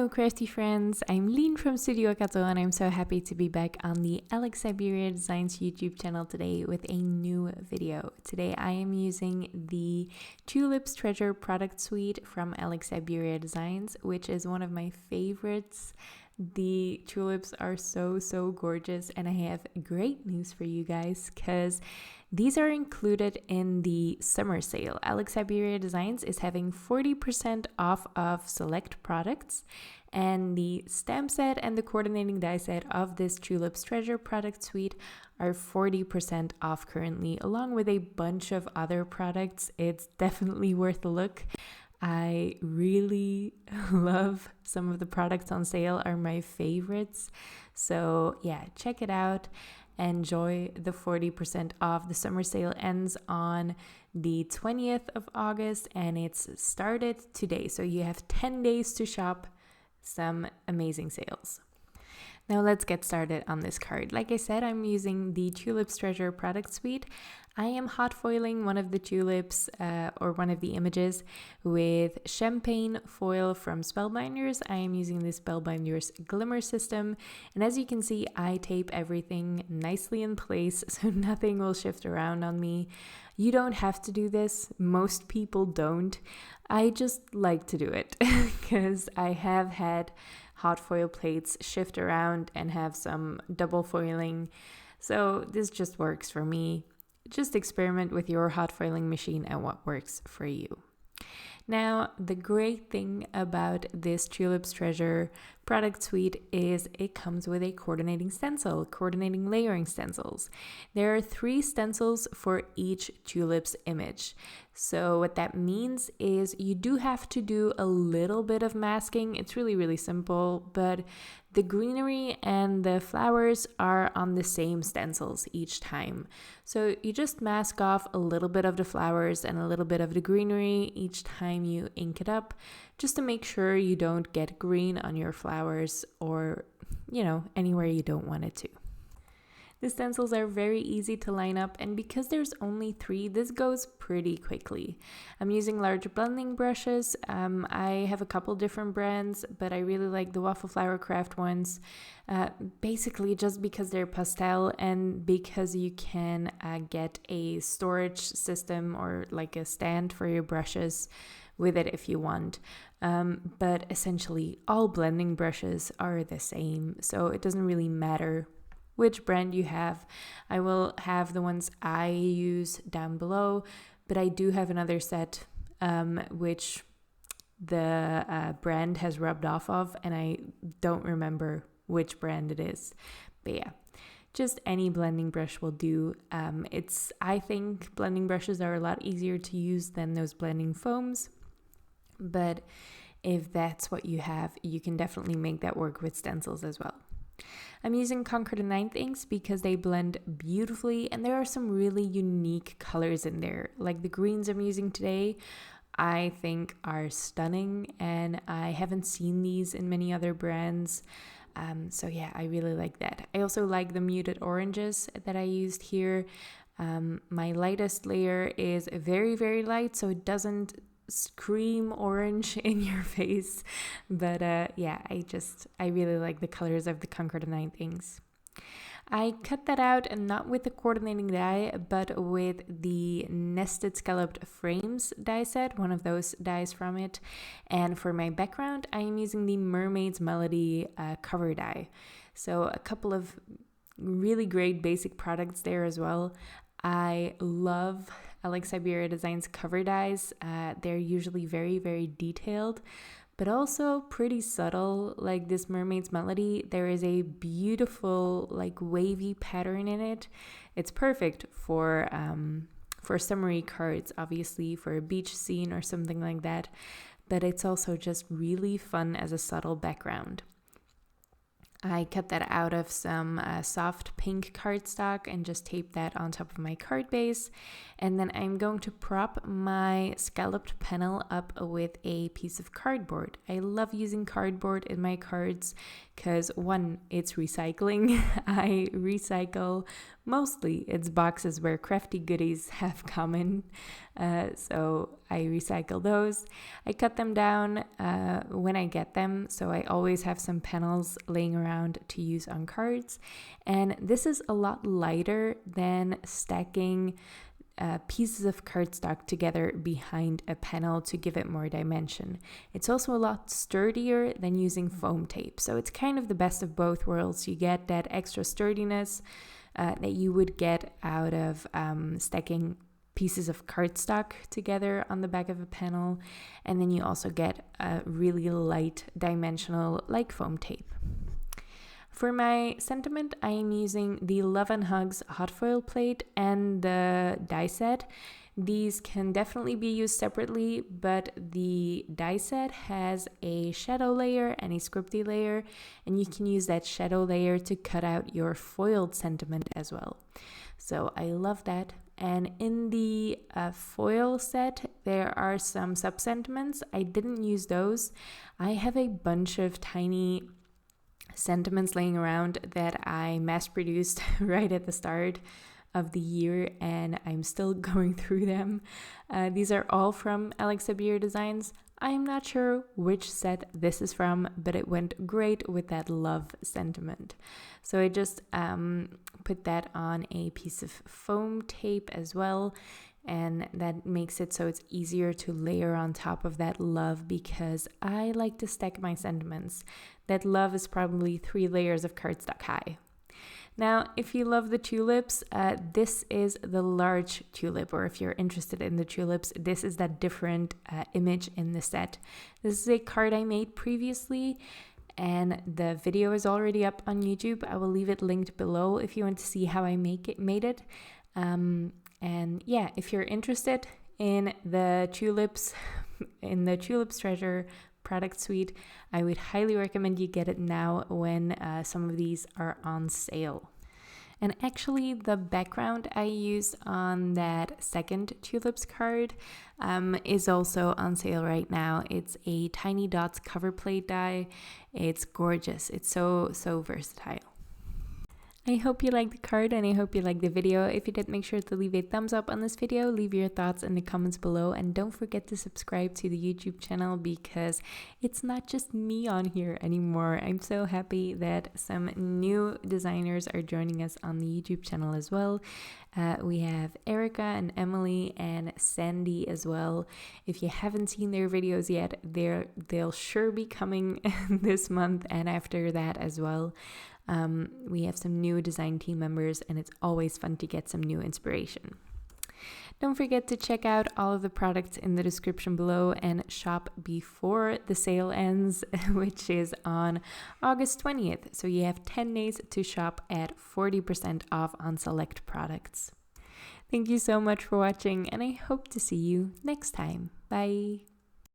Hello crafty friends, I'm Lien from Studio Avocado and I'm so happy to be back on the Syberia Designs YouTube channel today with a new video. Today I am using the Tulips Treasure product suite from Syberia Designs, which is one of my favorites. The tulips are so gorgeous, and I have great news for you guys because these are included in the summer sale. Syberia Designs is having 40% off of select products, and the stamp set and the coordinating die set of this Tulips Treasure product suite are 40% off currently, along with a bunch of other products. It's definitely worth a look. I really love some of the products on sale, are my favorites. So yeah, check it out. Enjoy the 40% off. The summer sale ends on the 20th of August and it's started today. So you have 10 days to shop some amazing sales. Now let's get started on this card. Like I said, I'm using the Tulips Treasure product suite. I am hot foiling one of the tulips or one of the images with champagne foil from Spellbinders. I am using the Spellbinders Glimmer system, and as you can see, I tape everything nicely in place so nothing will shift around on me. You don't have to do this. Most people don't. I just like to do it because I have had hot foil plates shift around and have some double foiling. So this just works for me. Just experiment with your hot foiling machine and what works for you. Now, the great thing about this Tulips Treasure product suite is it comes with a coordinating stencil, coordinating layering stencils. There are 3 stencils for each tulip's image. So what that means is you do have to do a little bit of masking. It's really simple, but the greenery and the flowers are on the same stencils each time. So you just mask off a little bit of the flowers and a little bit of the greenery each time you ink it up, just to make sure you don't get green on your flowers or, anywhere you don't want it to. The stencils are very easy to line up, and because there's only 3, this goes pretty quickly. I'm using large blending brushes. I have a couple different brands, but I really like the Waffle Flower Craft ones, basically just because they're pastel and because you can get a storage system or like a stand for your brushes with it if you want. But essentially all blending brushes are the same, so it doesn't really matter which brand you have. I will have the ones I use down below, but I do have another set which the brand has rubbed off of, and I don't remember which brand it is. But yeah, just any blending brush will do. I think blending brushes are a lot easier to use than those blending foams, but if that's what you have, you can definitely make that work with stencils as well. I'm using Concord and 9th inks because they blend beautifully, and there are some really unique colors in there. Like the greens I'm using today, I think are stunning, and I haven't seen these in many other brands. So yeah, I really like that. I also like the muted oranges that I used here. My lightest layer is very light, so it doesn't scream orange in your face, but yeah, I really like the colors of the Concord and 9th inks. I cut that out, and not with the coordinating die, but with the nested scalloped frames die set, one of those dies from it. And for my background, I am using the Mermaids Melody cover die. So a couple of really great basic products there as well. I love Syberia Designs cover dies. They're usually very detailed, but also pretty subtle. Like this Mermaid's Melody, there is a beautiful like wavy pattern in it. It's perfect for summery cards, obviously for a beach scene or something like that, but it's also just really fun as a subtle background. I cut that out of some soft pink cardstock and just taped that on top of my card base. And then I'm going to prop my scalloped panel up with a piece of cardboard. I love using cardboard in my cards because, one, it's recycling. I recycle mostly it's boxes where crafty goodies have come in. So I recycle those. I cut them down when I get them, so I always have some panels laying around to use on cards. And this is a lot lighter than stacking pieces of cardstock together behind a panel to give it more dimension. It's also a lot sturdier than using foam tape, so it's kind of the best of both worlds. You get that extra sturdiness that you would get out of stacking pieces of cardstock together on the back of a panel, and then you also get a really light dimensional like foam tape. For my sentiment, I am using the Love and Hugs hot foil plate and the die set. These can definitely be used separately, but the die set has a shadow layer and a scripty layer, and you can use that shadow layer to cut out your foiled sentiment as well. So I love that. And in the foil set, there are some sub-sentiments. I didn't use those. I have a bunch of tiny sentiments laying around that I mass produced right at the start of the year, and I'm still going through them. These are all from Syberia Designs. I'm not sure which set this is from, but it went great with that love sentiment. So I just put that on a piece of foam tape as well, and that makes it so it's easier to layer on top of that love, because I like to stack my sentiments. That love is probably 3 layers of cardstock high. Now, if you love the tulips, this is the large tulip, or if you're interested in the tulips, this is that different image in the set. This is a card I made previously, and the video is already up on YouTube. I will leave it linked below if you want to see how I made it. And yeah, if you're interested in the Tulips Treasure product suite, I would highly recommend you get it now when some of these are on sale. And actually, the background I use on that second Tulips card is also on sale right now. It's a Tiny Dots cover plate die. It's gorgeous. It's so versatile. I hope you liked the card, and I hope you liked the video. If you did, make sure to leave a thumbs up on this video, leave your thoughts in the comments below, and don't forget to subscribe to the YouTube channel, because it's not just me on here anymore. I'm so happy that some new designers are joining us on the YouTube channel as well. We have Erica and Emily and Sandy as well. If you haven't seen their videos yet, they'll sure be coming this month and after that as well. We have some new design team members, and it's always fun to get some new inspiration. Don't forget to check out all of the products in the description below and shop before the sale ends, which is on August 20th. So you have 10 days to shop at 40% off on select products. Thank you so much for watching, and I hope to see you next time. Bye!